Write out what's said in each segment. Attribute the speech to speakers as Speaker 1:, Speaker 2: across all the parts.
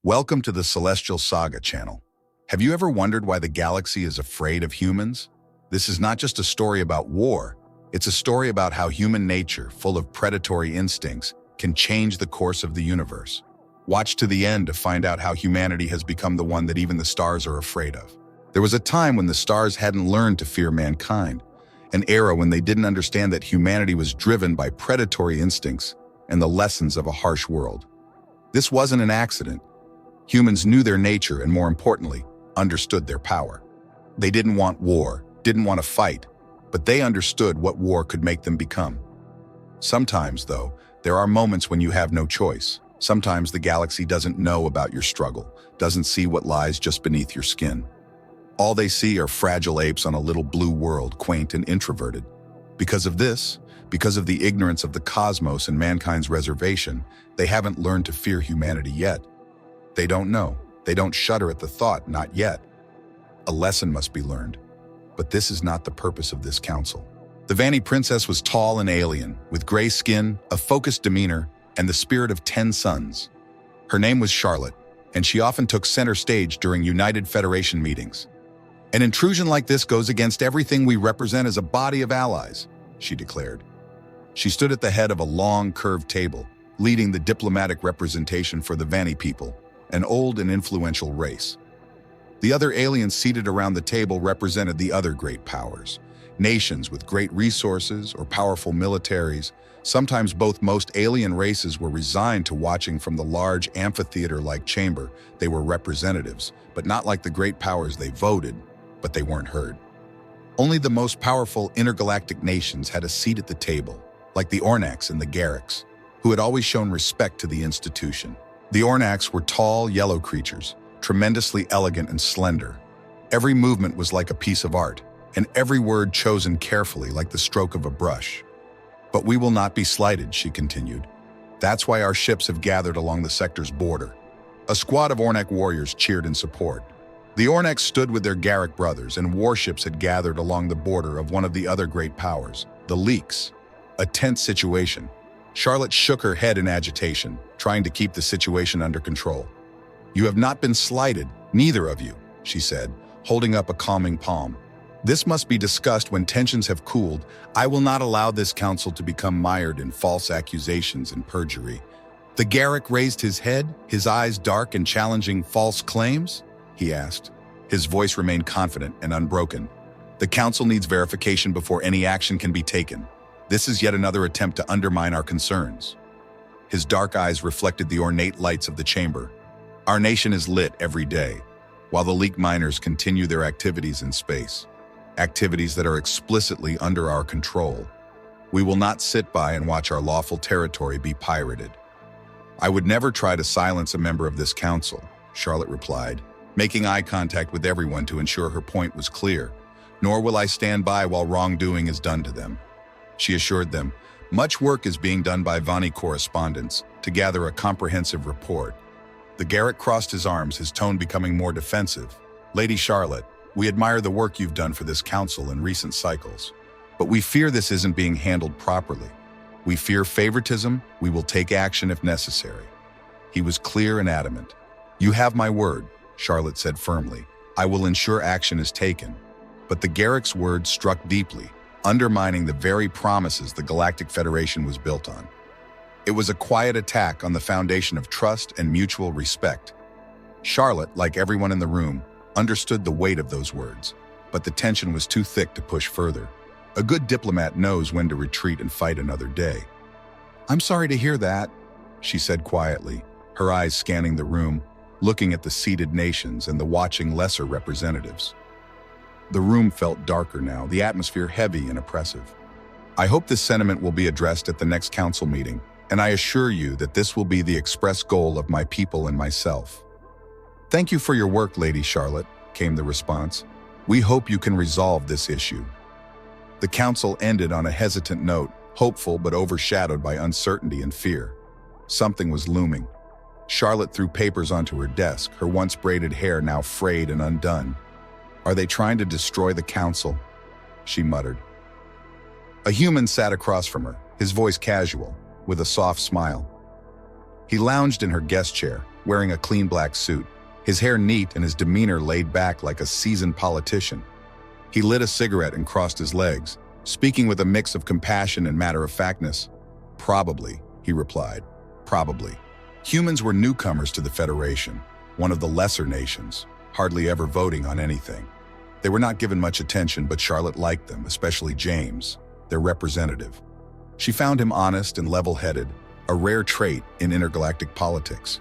Speaker 1: Welcome to the Celestial Saga channel. Have you ever wondered why the galaxy is afraid of humans? This is not just a story about war, it's a story about how human nature, full of predatory instincts, can change the course of the universe. Watch to the end to find out how humanity has become the one that even the stars are afraid of. There was a time when the stars hadn't learned to fear mankind, an era when they didn't understand that humanity was driven by predatory instincts and the lessons of a harsh world. This wasn't an accident. Humans knew their nature and, more importantly, understood their power. They didn't want war, didn't want to fight, but they understood what war could make them become. Sometimes, though, there are moments when you have no choice. Sometimes the galaxy doesn't know about your struggle, doesn't see what lies just beneath your skin. All they see are fragile apes on a little blue world, quaint and introverted. Because of this, because of the ignorance of the cosmos and mankind's reservation, they haven't learned to fear humanity yet. They don't know. They don't shudder at the thought, not yet. A lesson must be learned. But this is not the purpose of this council. The Vanny princess was tall and alien, with gray skin, a focused demeanor, and the spirit of 10 sons. Her name was Charlotte, and she often took center stage during United Federation meetings. An intrusion like this goes against everything we represent as a body of allies, she declared. She stood at the head of a long, curved table, leading the diplomatic representation for the Vanny people, an old and influential race. The other aliens seated around the table represented the other great powers, nations with great resources or powerful militaries. Sometimes most alien races were resigned to watching from the large amphitheater-like chamber. They were representatives, but not like the great powers. They voted, but they weren't heard. Only the most powerful intergalactic nations had a seat at the table, like the Ornax and the Garrix, who had always shown respect to the institution. The Ornax were tall, yellow creatures, tremendously elegant and slender. Every movement was like a piece of art, and every word chosen carefully like the stroke of a brush. But we will not be slighted, she continued. That's why our ships have gathered along the sector's border. A squad of Ornax warriors cheered in support. The Ornax stood with their Garrick brothers, and warships had gathered along the border of one of the other great powers, the Leaks. A tense situation. Charlotte shook her head in agitation, trying to keep the situation under control. You have not been slighted, neither of you, she said, holding up a calming palm. This must be discussed when tensions have cooled. I will not allow this council to become mired in false accusations and perjury. The Garrick raised his head, his eyes dark and challenging. False claims? He asked. His voice remained confident and unbroken. The council needs verification before any action can be taken. This is yet another attempt to undermine our concerns. His dark eyes reflected the ornate lights of the chamber. Our nation is lit every day, while the Leak miners continue their activities in space, activities that are explicitly under our control. We will not sit by and watch our lawful territory be pirated. I would never try to silence a member of this council, Charlotte replied, making eye contact with everyone to ensure her point was clear. Nor will I stand by while wrongdoing is done to them. She assured them, much work is being done by Vanny correspondents to gather a comprehensive report. The Garrick crossed his arms, his tone becoming more defensive. Lady Charlotte, we admire the work you've done for this council in recent cycles, but we fear this isn't being handled properly. We fear favoritism. We will take action if necessary. He was clear and adamant. You have my word, Charlotte said firmly. I will ensure action is taken. But the Garrick's words struck deeply, undermining the very promises the Galactic Federation was built on. It was a quiet attack on the foundation of trust and mutual respect. Charlotte, like everyone in the room, understood the weight of those words, but the tension was too thick to push further. A good diplomat knows when to retreat and fight another day. I'm sorry to hear that, she said quietly, her eyes scanning the room, looking at the seated nations and the watching lesser representatives. The room felt darker now, the atmosphere heavy and oppressive. I hope this sentiment will be addressed at the next council meeting, and I assure you that this will be the express goal of my people and myself. Thank you for your work, Lady Charlotte, came the response. We hope you can resolve this issue. The council ended on a hesitant note, hopeful but overshadowed by uncertainty and fear. Something was looming. Charlotte threw papers onto her desk, her once braided hair now frayed and undone. Are they trying to destroy the council? She muttered. A human sat across from her, his voice casual, with a soft smile. He lounged in her guest chair, wearing a clean black suit, his hair neat and his demeanor laid back like a seasoned politician. He lit a cigarette and crossed his legs, speaking with a mix of compassion and matter-of-factness. "Probably," he replied. "Probably." Humans were newcomers to the Federation, one of the lesser nations, hardly ever voting on anything. They were not given much attention, but Charlotte liked them, especially James, their representative. She found him honest and level-headed, a rare trait in intergalactic politics.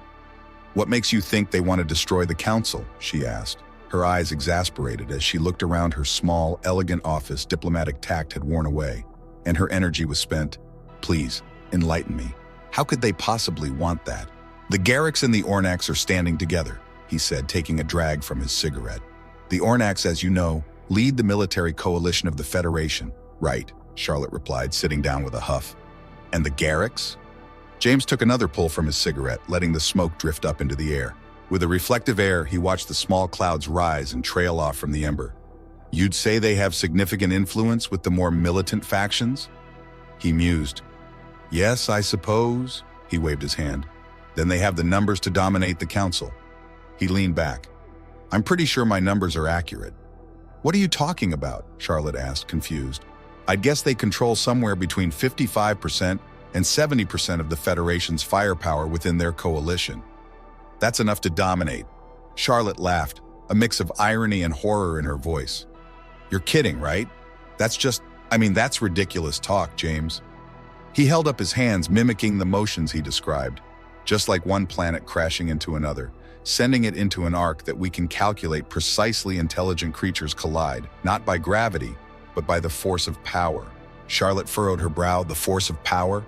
Speaker 1: "What makes you think they want to destroy the Council?" she asked, her eyes exasperated as she looked around her small, elegant office. Diplomatic tact had worn away, and her energy was spent. "Please, enlighten me. How could they possibly want that?" "The Garriks and the Ornax are standing together," he said, taking a drag from his cigarette. "The Ornax, as you know, lead the military coalition of the Federation." "Right," Charlotte replied, sitting down with a huff. "And the Garriks?" James took another pull from his cigarette, letting the smoke drift up into the air. With a reflective air, he watched the small clouds rise and trail off from the ember. "You'd say they have significant influence with the more militant factions?" He mused. "Yes, I suppose," he waved his hand. "Then they have the numbers to dominate the Council." He leaned back. "I'm pretty sure my numbers are accurate." "What are you talking about?" Charlotte asked, confused. "I'd guess they control somewhere between 55% and 70% of the Federation's firepower within their coalition. That's enough to dominate." Charlotte laughed, a mix of irony and horror in her voice. "You're kidding, right? That's ridiculous talk, James." He held up his hands, mimicking the motions he described, just like one planet crashing into another, sending it into an arc that we can calculate precisely. Intelligent creatures collide, not by gravity, but by the force of power. Charlotte furrowed her brow. "The force of power?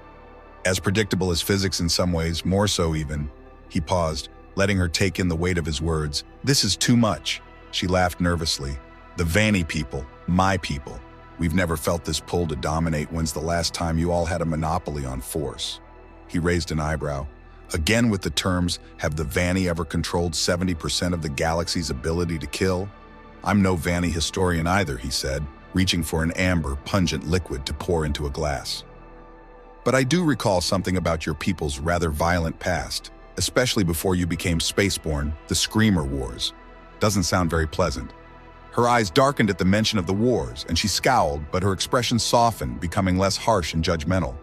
Speaker 1: As predictable as physics in some ways, more so even." He paused, letting her take in the weight of his words. "This is too much." She laughed nervously. "The Vanny people, my people. We've never felt this pull to dominate. When's the last time you all had a monopoly on force?" He raised an eyebrow. "Again with the terms, have the Vanny ever controlled 70% of the galaxy's ability to kill?" "I'm no Vanny historian either," he said, reaching for an amber, pungent liquid to pour into a glass. "But I do recall something about your people's rather violent past, especially before you became spaceborne, the Screamer Wars. Doesn't sound very pleasant." Her eyes darkened at the mention of the wars, and she scowled, but her expression softened, becoming less harsh and judgmental.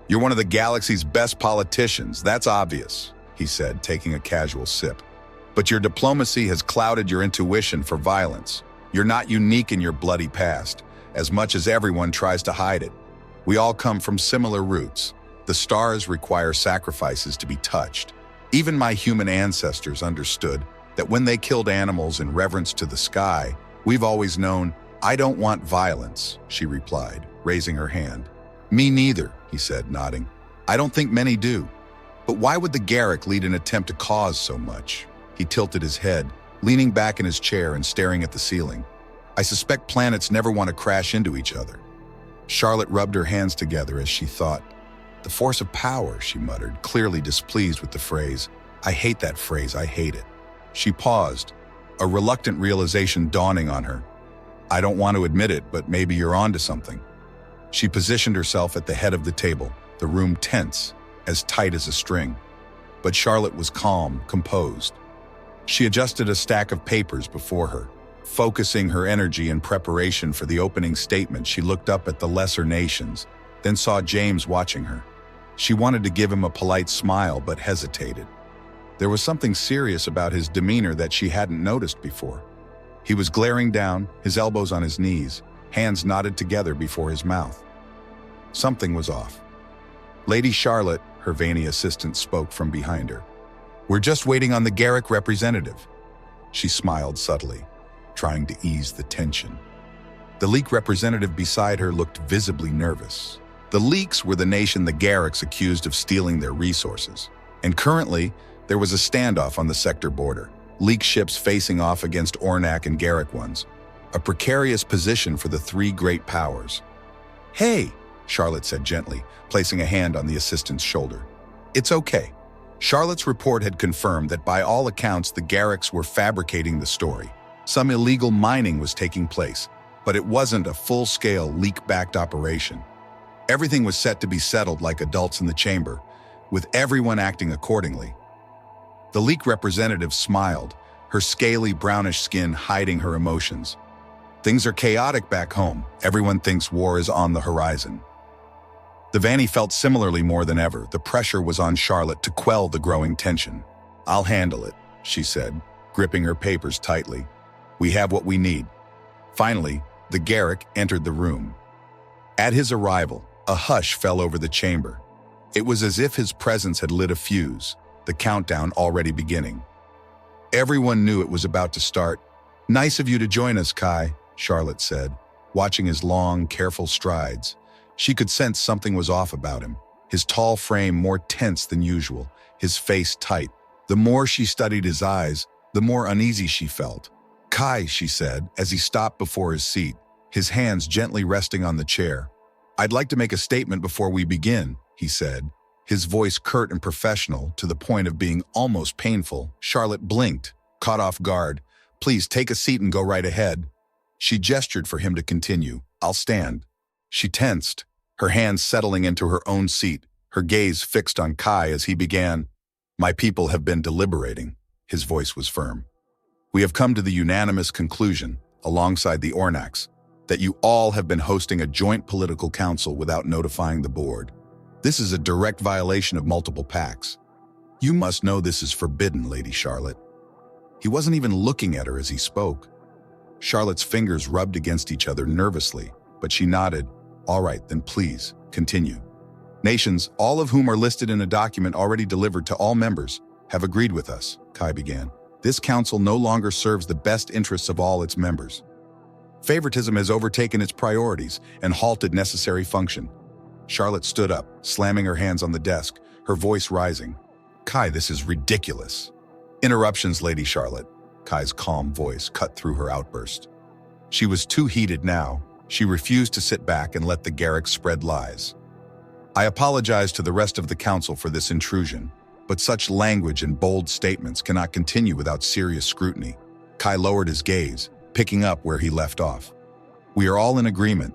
Speaker 1: "You're one of the galaxy's best politicians, that's obvious," he said, taking a casual sip. "But your diplomacy has clouded your intuition for violence. You're not unique in your bloody past, as much as everyone tries to hide it. We all come from similar roots. The stars require sacrifices to be touched. Even my human ancestors understood that when they killed animals in reverence to the sky, we've always known." "I don't want violence," she replied, raising her hand. "Me neither," he said, nodding. "I don't think many do. But why would the Garrick lead an attempt to cause so much?" He tilted his head, leaning back in his chair and staring at the ceiling. "I suspect planets never want to crash into each other." Charlotte rubbed her hands together as she thought. "The force of power," she muttered, clearly displeased with the phrase. "I hate that phrase, I hate it." She paused, a reluctant realization dawning on her. "I don't want to admit it, but maybe you're onto something." She positioned herself at the head of the table, the room tense, as tight as a string. But Charlotte was calm, composed. She adjusted a stack of papers before her. Focusing her energy in preparation for the opening statement, she looked up at the lesser nations, then saw James watching her. She wanted to give him a polite smile, but hesitated. There was something serious about his demeanor that she hadn't noticed before. He was glaring down, his elbows on his knees, hands knotted together before his mouth. Something was off. "Lady Charlotte," her Vanny assistant spoke from behind her. "We're just waiting on the Garrick representative." She smiled subtly, trying to ease the tension. The Leak representative beside her looked visibly nervous. The Leaks were the nation the Garricks accused of stealing their resources. And currently, there was a standoff on the sector border, Leak ships facing off against Ornac and Garrick ones, a precarious position for the three great powers. "Hey," Charlotte said gently, placing a hand on the assistant's shoulder. "It's okay." Charlotte's report had confirmed that by all accounts the Garricks were fabricating the story. Some illegal mining was taking place, but it wasn't a full-scale Leak-backed operation. Everything was set to be settled like adults in the chamber, with everyone acting accordingly. The leak representative smiled, her scaly brownish skin hiding her emotions. Things are chaotic back home. Everyone thinks war is on the horizon. The Vanny felt similarly more than ever. The pressure was on Charlotte to quell the growing tension. "I'll handle it," she said, gripping her papers tightly. "We have what we need." Finally, the Garrick entered the room. At his arrival, a hush fell over the chamber. It was as if his presence had lit a fuse, the countdown already beginning. Everyone knew it was about to start. "Nice of you to join us, Kai," Charlotte said, watching his long, careful strides. She could sense something was off about him, his tall frame more tense than usual, his face tight. The more she studied his eyes, the more uneasy she felt. "Kai," she said, as he stopped before his seat, his hands gently resting on the chair. "I'd like to make a statement before we begin," he said, his voice curt and professional to the point of being almost painful. Charlotte blinked, caught off guard. "Please take a seat and go right ahead." She gestured for him to continue. "I'll stand." She tensed, her hands settling into her own seat, her gaze fixed on Kai as he began. "My people have been deliberating." His voice was firm. "We have come to the unanimous conclusion, alongside the Ornax, that you all have been hosting a joint political council without notifying the board. This is a direct violation of multiple pacts. You must know this is forbidden, Lady Charlotte." He wasn't even looking at her as he spoke. Charlotte's fingers rubbed against each other nervously, but she nodded. "All right, then please, continue. Nations, all of whom are listed in a document already delivered to all members, have agreed with us," Kai began. "This council no longer serves the best interests of all its members. Favoritism has overtaken its priorities and halted necessary function." Charlotte stood up, slamming her hands on the desk, her voice rising. "Kai, this is ridiculous." "Interruptions, Lady Charlotte." Kai's calm voice cut through her outburst. She was too heated now. She refused to sit back and let the Garrick spread lies. "I apologize to the rest of the council for this intrusion, but such language and bold statements cannot continue without serious scrutiny." Kai lowered his gaze, picking up where he left off. "We are all in agreement.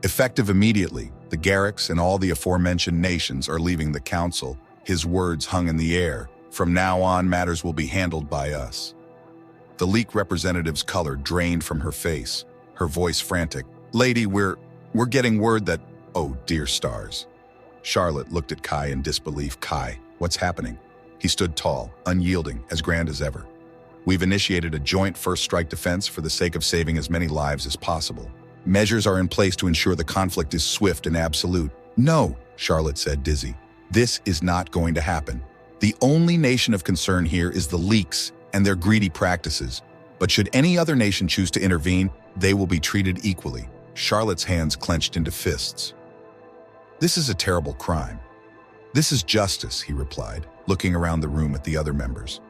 Speaker 1: Effective immediately, the Garricks and all the aforementioned nations are leaving the council." His words hung in the air. "From now on, matters will be handled by us." The leak representative's color drained from her face, her voice frantic. "Lady, we're getting word that—" "Oh, dear stars." Charlotte looked at Kai in disbelief. "Kai, what's happening?" He stood tall, unyielding, as grand as ever. "We've initiated a joint first strike defense for the sake of saving as many lives as possible. Measures are in place to ensure the conflict is swift and absolute." "No," Charlotte said, dizzy. "This is not going to happen. The only nation of concern here is the leaks and their greedy practices. But should any other nation choose to intervene, they will be treated equally." Charlotte's hands clenched into fists. "This is a terrible crime." "This is justice," he replied, looking around the room at the other members.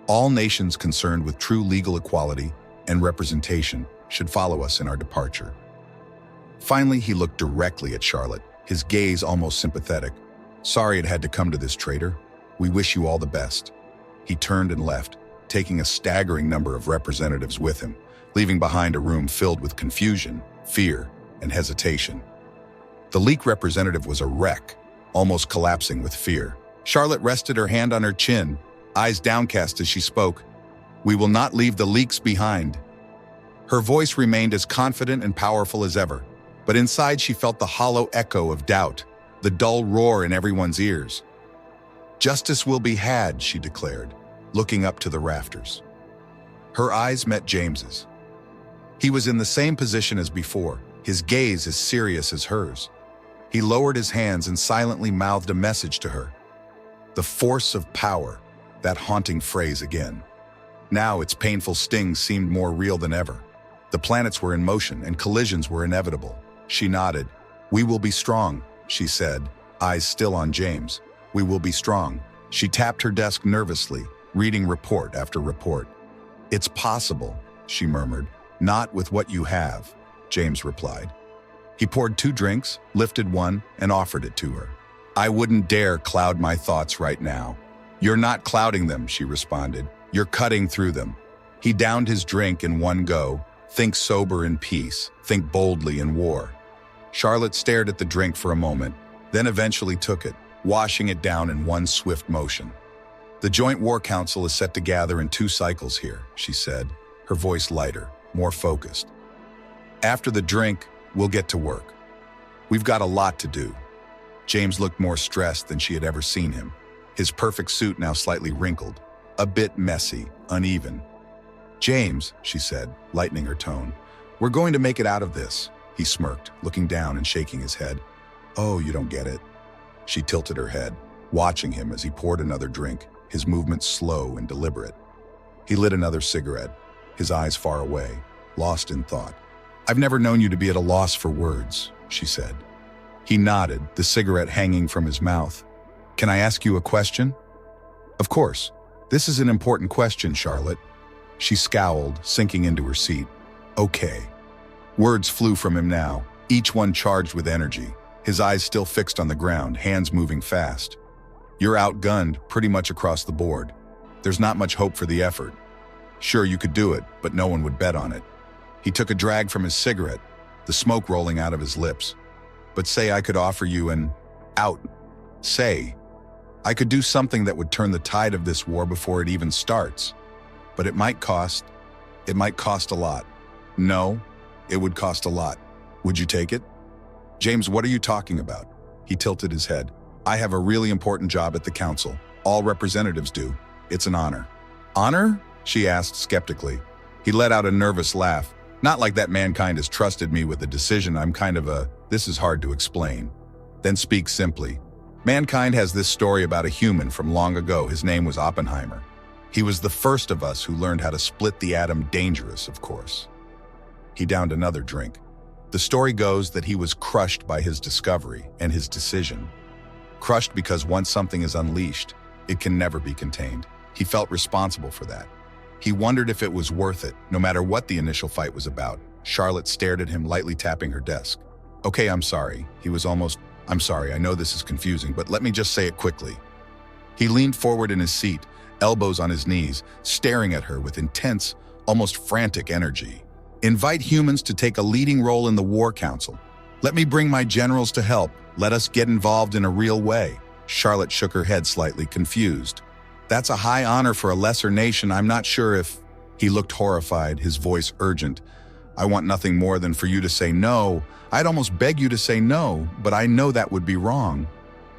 Speaker 1: "All nations concerned with true legal equality and representation should follow us in our departure." Finally, he looked directly at Charlotte, his gaze almost sympathetic. "Sorry it had to come to this, traitor. We wish you all the best." He turned and left, taking a staggering number of representatives with him, leaving behind a room filled with confusion, fear, and hesitation. The leak representative was a wreck, almost collapsing with fear. Charlotte rested her hand on her chin, eyes downcast as she spoke. "We will not leave the leaks behind." Her voice remained as confident and powerful as ever, but inside she felt the hollow echo of doubt, the dull roar in everyone's ears. "Justice will be had," she declared, looking up to the rafters. Her eyes met James's. He was in the same position as before, his gaze as serious as hers. He lowered his hands and silently mouthed a message to her. The force of power, that haunting phrase again. Now its painful sting seemed more real than ever. The planets were in motion and collisions were inevitable. She nodded. "We will be strong," she said, eyes still on James. "We will be strong." She tapped her desk nervously, reading report after report. "It's possible," she murmured. "Not with what you have," James replied. He poured 2 drinks, lifted one, and offered it to her. "I wouldn't dare cloud my thoughts right now." "You're not clouding them," she responded. "You're cutting through them." He downed his drink in one go. "Think sober in peace, think boldly in war." Charlotte stared at the drink for a moment, then eventually took it, washing it down in one swift motion. The Joint War Council is set to gather in 2 cycles here, she said, her voice lighter, more focused. After the drink, we'll get to work. We've got a lot to do. James looked more stressed than she had ever seen him, his perfect suit now slightly wrinkled, a bit messy, uneven. James, she said, lightening her tone, we're going to make it out of this. He smirked, looking down and shaking his head. Oh, you don't get it. She tilted her head, watching him as he poured another drink, his movements slow and deliberate. He lit another cigarette, his eyes far away, lost in thought. I've never known you to be at a loss for words, she said. He nodded, the cigarette hanging from his mouth. Can I ask you a question? Of course. This is an important question, Charlotte. She scowled, sinking into her seat. Okay. Words flew from him now, each one charged with energy, his eyes still fixed on the ground, hands moving fast. You're outgunned pretty much across the board. There's not much hope for the effort. Sure, you could do it, but no one would bet on it. He took a drag from his cigarette, the smoke rolling out of his lips. But say I could offer you an out. Say, I could do something that would turn the tide of this war before it even starts. But it might cost a lot. No, it would cost a lot. Would you take it? James, what are you talking about? He tilted his head. I have a really important job at the council. All representatives do. It's an honor. Honor? She asked skeptically. He let out a nervous laugh. Not like that mankind has trusted me with a decision. I'm kind of this is hard to explain. Then speak simply. Mankind has this story about a human from long ago. His name was Oppenheimer. He was the first of us who learned how to split the atom, dangerous, of course. He downed another drink. The story goes that he was crushed by his discovery and his decision. Crushed because once something is unleashed, it can never be contained. He felt responsible for that. He wondered if it was worth it, no matter what the initial fight was about. Charlotte stared at him, lightly tapping her desk. Okay, I'm sorry. I'm sorry, I know this is confusing, but let me just say it quickly. He leaned forward in his seat, elbows on his knees, staring at her with intense, almost frantic energy. Invite humans to take a leading role in the War Council. Let me bring my generals to help. Let us get involved in a real way. Charlotte shook her head slightly, confused. That's a high honor for a lesser nation. I'm not sure if... He looked horrified, his voice urgent. I want nothing more than for you to say no. I'd almost beg you to say no, but I know that would be wrong.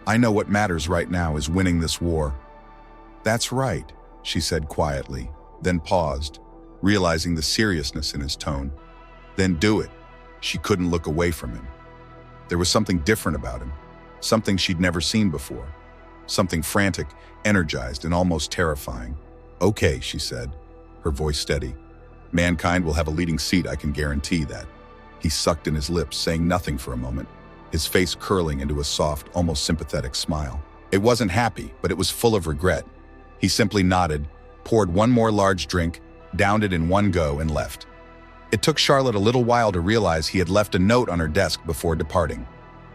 Speaker 1: I know what matters right now is winning this war. That's right, she said quietly, then paused, realizing the seriousness in his tone. Then do it. She couldn't look away from him. There was something different about him, something she'd never seen before. Something frantic, energized, and almost terrifying. Okay, she said, her voice steady. Mankind will have a leading seat, I can guarantee that. He sucked in his lips, saying nothing for a moment, his face curling into a soft, almost sympathetic smile. It wasn't happy, but it was full of regret. He simply nodded, poured one more large drink, downed it in one go, and left. It took Charlotte a little while to realize he had left a note on her desk before departing.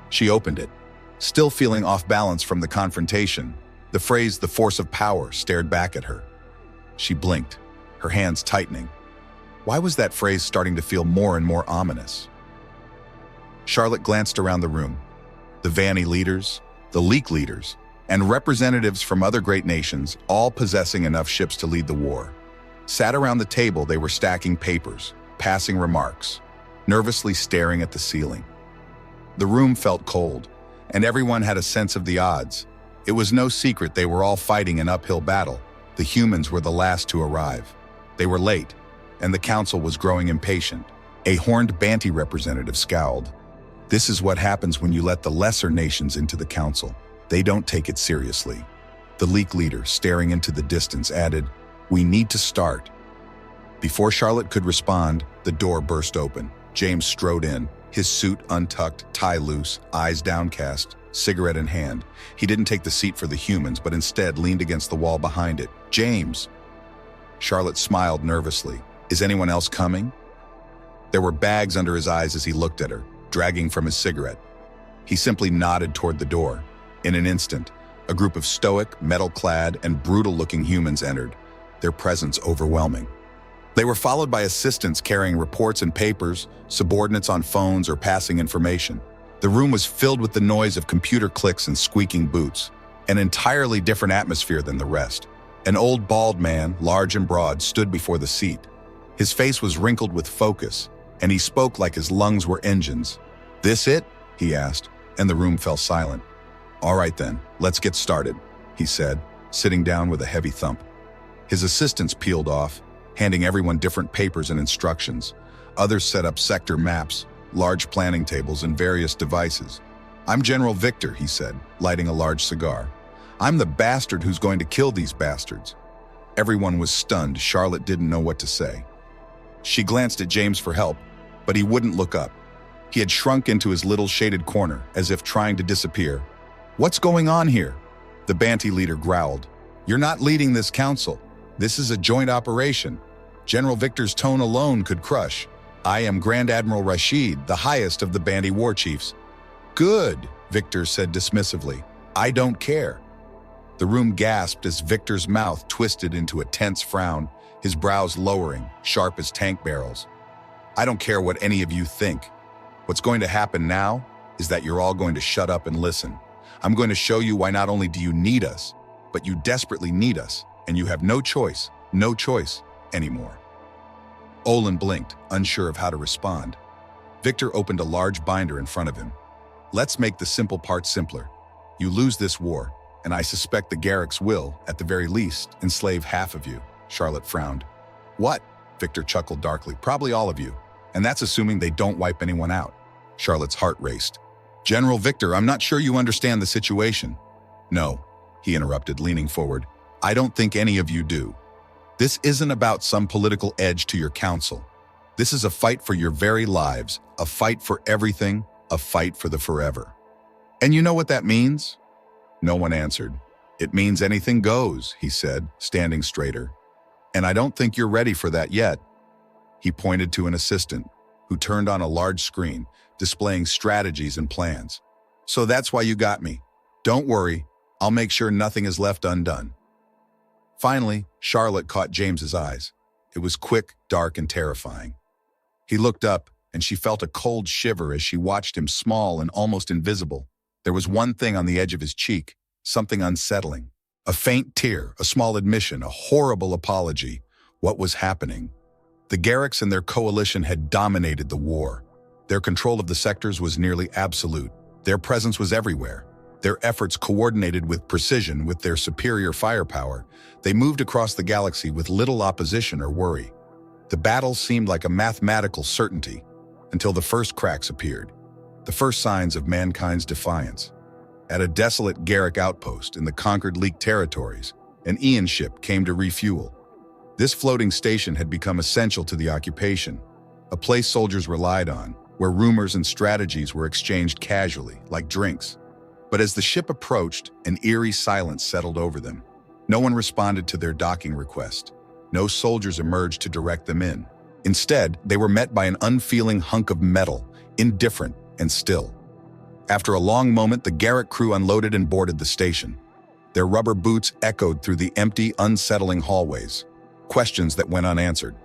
Speaker 1: She opened it. Still feeling off balance from the confrontation, the phrase, "the force of power," stared back at her. She blinked, her hands tightening. Why was that phrase starting to feel more and more ominous? Charlotte glanced around the room. The Vanny leaders, the Leak leaders, and representatives from other great nations, all possessing enough ships to lead the war. Sat around the table, they were stacking papers, passing remarks, nervously staring at the ceiling. The room felt cold, and everyone had a sense of the odds. It was no secret they were all fighting an uphill battle. The humans were the last to arrive. They were late, and the council was growing impatient. A horned Banty representative scowled. This is what happens when you let the lesser nations into the council. They don't take it seriously. The Leak leader, staring into the distance, added, "We need to start." Before Charlotte could respond, the door burst open. James strode in, his suit untucked, tie loose, eyes downcast, cigarette in hand. He didn't take the seat for the humans, but instead leaned against the wall behind it. "James!" Charlotte smiled nervously. "Is anyone else coming?" There were bags under his eyes as he looked at her, dragging from his cigarette. He simply nodded toward the door. In an instant, a group of stoic, metal-clad, and brutal-looking humans entered, their presence overwhelming. They were followed by assistants carrying reports and papers, subordinates on phones or passing information. The room was filled with the noise of computer clicks and squeaking boots, an entirely different atmosphere than the rest. An old bald man, large and broad, stood before the seat. His face was wrinkled with focus, and he spoke like his lungs were engines. "This it?" he asked, and the room fell silent. "All right then, let's get started," he said, sitting down with a heavy thump. His assistants peeled off, handing everyone different papers and instructions. Others set up sector maps, large planning tables, and various devices. "I'm General Victor," he said, lighting a large cigar. "I'm the bastard who's going to kill these bastards." Everyone was stunned. Charlotte didn't know what to say. She glanced at James for help, but he wouldn't look up. He had shrunk into his little shaded corner, as if trying to disappear. "What's going on here?" The Banty leader growled. "You're not leading this council. This is a joint operation. General Victor's tone alone could crush. I am Grand Admiral Rashid, the highest of the Banty war chiefs." "Good," Victor said dismissively. "I don't care." The room gasped as Victor's mouth twisted into a tense frown, his brows lowering, sharp as tank barrels. "I don't care what any of you think. What's going to happen now is that you're all going to shut up and listen. I'm going to show you why not only do you need us, but you desperately need us, and you have no choice anymore." Olin blinked, unsure of how to respond. Victor opened a large binder in front of him. "Let's make the simple part simpler. You lose this war, and I suspect the Garricks will, at the very least, enslave half of you." Charlotte frowned. "What?" Victor chuckled darkly. "Probably all of you. And that's assuming they don't wipe anyone out." Charlotte's heart raced. "General Victor, I'm not sure you understand the situation." "No," he interrupted, leaning forward. "I don't think any of you do. This isn't about some political edge to your council. This is a fight for your very lives, a fight for everything, a fight for the forever. And you know what that means?" No one answered. "It means anything goes," he said, standing straighter. "And I don't think you're ready for that yet." He pointed to an assistant, who turned on a large screen, displaying strategies and plans. "So that's why you got me. Don't worry, I'll make sure nothing is left undone." Finally, Charlotte caught James's eyes. It was quick, dark, and terrifying. He looked up, and she felt a cold shiver as she watched him, small and almost invisible. There was one thing on the edge of his cheek, something unsettling. A faint tear, a small admission, a horrible apology. What was happening? The Garricks and their coalition had dominated the war. Their control of the sectors was nearly absolute. Their presence was everywhere. Their efforts coordinated with precision. With their superior firepower, they moved across the galaxy with little opposition or worry. The battle seemed like a mathematical certainty until the first cracks appeared, the first signs of mankind's defiance. At a desolate Garrick outpost in the conquered leaked territories, an Ian ship came to refuel. This floating station had become essential to the occupation, a place soldiers relied on, where rumors and strategies were exchanged casually, like drinks. But as the ship approached, an eerie silence settled over them. No one responded to their docking request. No soldiers emerged to direct them in. Instead, they were met by an unfeeling hunk of metal, indifferent and still. After a long moment, the Garrick crew unloaded and boarded the station. Their rubber boots echoed through the empty, unsettling hallways, questions that went unanswered.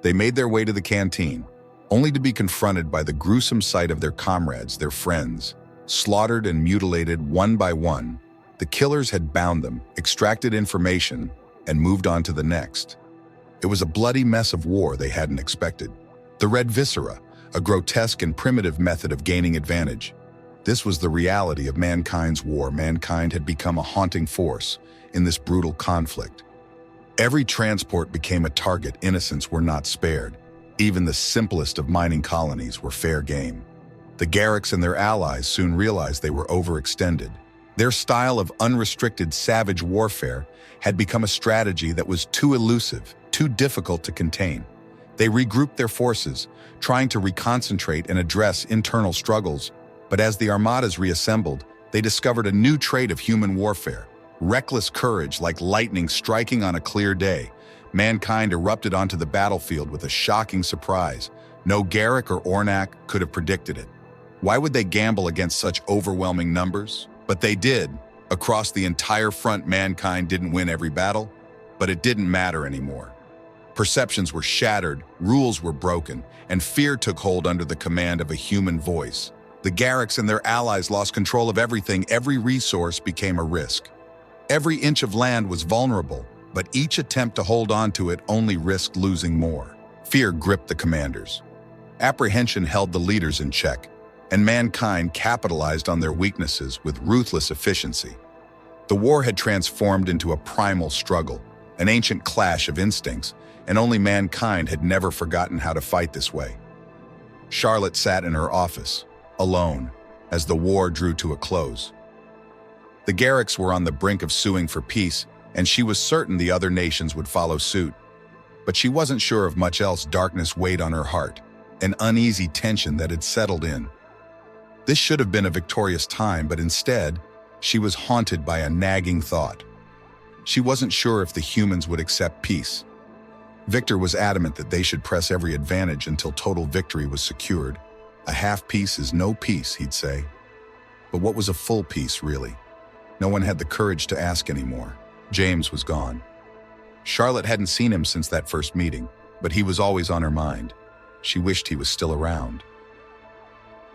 Speaker 1: They made their way to the canteen, only to be confronted by the gruesome sight of their comrades, their friends, slaughtered and mutilated one by one. The killers had bound them, extracted information, and moved on to the next. It was a bloody mess of war they hadn't expected. The red viscera, a grotesque and primitive method of gaining advantage. This was the reality of mankind's war. Mankind had become a haunting force in this brutal conflict. Every transport became a target. Innocents were not spared. Even the simplest of mining colonies were fair game. The Garricks and their allies soon realized they were overextended. Their style of unrestricted savage warfare had become a strategy that was too elusive, too difficult to contain. They regrouped their forces, trying to reconcentrate and address internal struggles. But as the armadas reassembled, they discovered a new trait of human warfare: reckless courage, like lightning striking on a clear day. Mankind erupted onto the battlefield with a shocking surprise. No Garrick or Ornak could have predicted it. Why would they gamble against such overwhelming numbers? But they did. Across the entire front, mankind didn't win every battle, but it didn't matter anymore. Perceptions were shattered, rules were broken, and fear took hold under the command of a human voice. The Garricks and their allies lost control of everything. Every resource became a risk. Every inch of land was vulnerable. but each attempt to hold on to it only risked losing more. Fear gripped the commanders. Apprehension held the leaders in check, and mankind capitalized on their weaknesses with ruthless efficiency. The war had transformed into a primal struggle, an ancient clash of instincts, and only mankind had never forgotten how to fight this way. Charlotte sat in her office, alone, as the war drew to a close. The Garricks were on the brink of suing for peace, and she was certain the other nations would follow suit. But she wasn't sure of much else. Darkness weighed on her heart, an uneasy tension that had settled in. This should have been a victorious time, but instead, she was haunted by a nagging thought. She wasn't sure if the humans would accept peace. Victor was adamant that they should press every advantage until total victory was secured. A half peace is no peace, he'd say. But what was a full peace, really? No one had the courage to ask anymore. James was gone. Charlotte hadn't seen him since that first meeting, but he was always on her mind. She wished he was still around.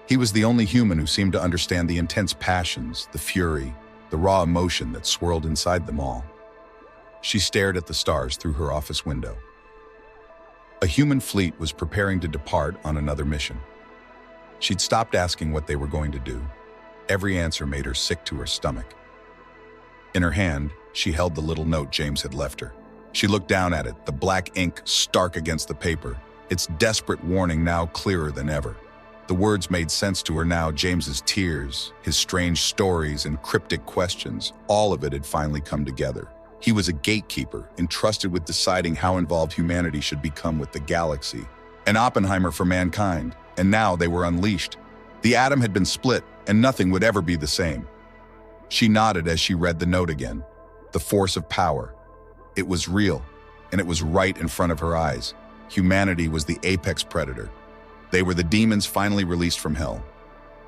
Speaker 1: He was the only human who seemed to understand the intense passions, the fury, the raw emotion that swirled inside them all. She stared at the stars through her office window. A human fleet was preparing to depart on another mission. She'd stopped asking what they were going to do. Every answer made her sick to her stomach. In her hand, she held the little note James had left her. She looked down at it, the black ink stark against the paper, its desperate warning now clearer than ever. The words made sense to her now. James's tears, his strange stories and cryptic questions, all of it had finally come together. He was a gatekeeper, entrusted with deciding how involved humanity should become with the galaxy. An Oppenheimer for mankind, and now they were unleashed. The atom had been split, and nothing would ever be the same. She nodded as she read the note again. The force of power. It was real, and it was right in front of her eyes. Humanity was the apex predator. They were the demons finally released from hell.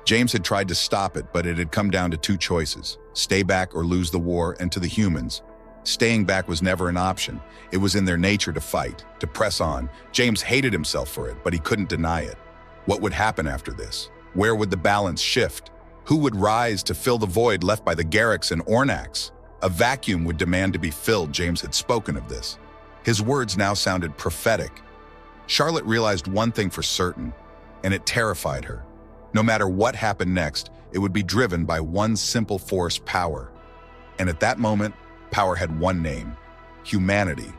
Speaker 1: James had tried to stop it, but it had come down to two choices: stay back or lose the war. And to the humans, staying back was never an option. It was in their nature to fight, to press on. James hated himself for it, but he couldn't deny it. What would happen after this? Where would the balance shift? Who would rise to fill the void left by the Garricks and Ornax? A vacuum would demand to be filled. James had spoken of this. His words now sounded prophetic. Charlotte realized one thing for certain, and it terrified her. No matter what happened next, it would be driven by one simple force: power. And at that moment, power had one name: humanity.